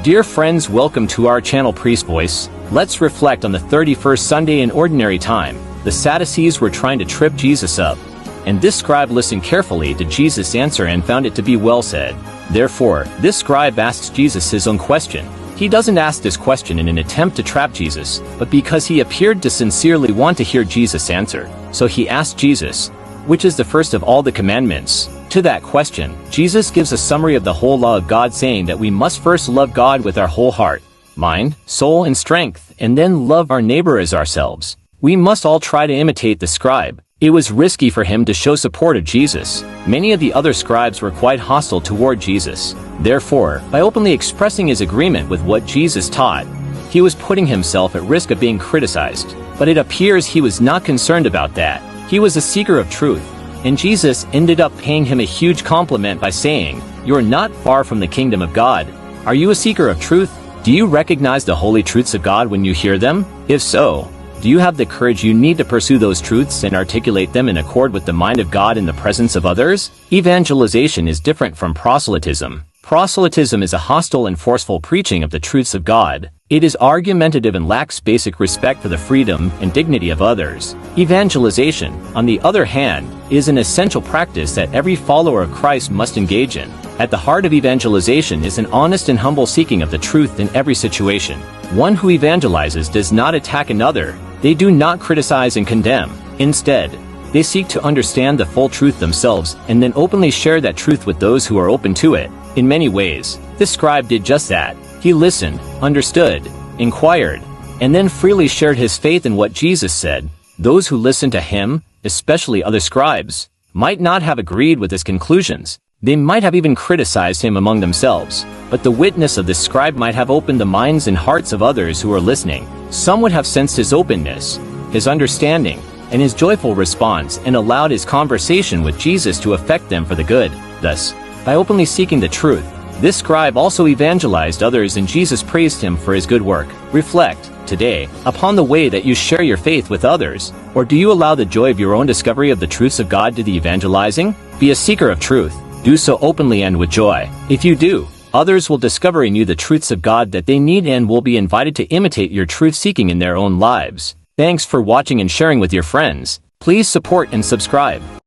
Dear friends, welcome to our channel Priest Voice. Let's reflect on the 31st Sunday in Ordinary Time. The Sadducees were trying to trip Jesus up, and this scribe listened carefully to Jesus' answer and found it to be well said. Therefore, this scribe asks Jesus his own question. He doesn't ask this question in an attempt to trap Jesus, but because he appeared to sincerely want to hear Jesus' answer. So he asked Jesus, which is the first of all the commandments? To that question, Jesus gives a summary of the whole law of God, saying that we must first love God with our whole heart, mind, soul, and strength, and then love our neighbor as ourselves. We must all try to imitate the scribe. It was risky for him to show support of Jesus. Many of the other scribes were quite hostile toward Jesus. Therefore, by openly expressing his agreement with what Jesus taught, he was putting himself at risk of being criticized. But it appears he was not concerned about that. He was a seeker of truth, and Jesus ended up paying him a huge compliment by saying, "You're not far from the kingdom of God." Are you a seeker of truth? Do you recognize the holy truths of God when you hear them? If so, do you have the courage you need to pursue those truths and articulate them in accord with the mind of God in the presence of others? Evangelization is different from proselytism. Proselytism is a hostile and forceful preaching of the truths of God. It is argumentative and lacks basic respect for the freedom and dignity of others. Evangelization, on the other hand, is an essential practice that every follower of Christ must engage in. At the heart of evangelization is an honest and humble seeking of the truth in every situation. One who evangelizes does not attack another. They do not criticize and condemn. Instead, they seek to understand the full truth themselves and then openly share that truth with those who are open to it. In many ways, this scribe did just that. He listened, understood, inquired, and then freely shared his faith in what Jesus said. Those who listened to him, especially other scribes, might not have agreed with his conclusions. They might have even criticized him among themselves. But the witness of this scribe might have opened the minds and hearts of others who were listening. Some would have sensed his openness, his understanding, and his joyful response, and allowed his conversation with Jesus to affect them for the good. Thus, by openly seeking the truth, this scribe also evangelized others, and Jesus praised him for his good work. Reflect, today, upon the way that you share your faith with others. Or do you allow the joy of your own discovery of the truths of God to the evangelizing? Be a seeker of truth. Do so openly and with joy. If you do, others will discover in you the truths of God that they need and will be invited to imitate your truth-seeking in their own lives. Thanks for watching and sharing with your friends. Please support and subscribe.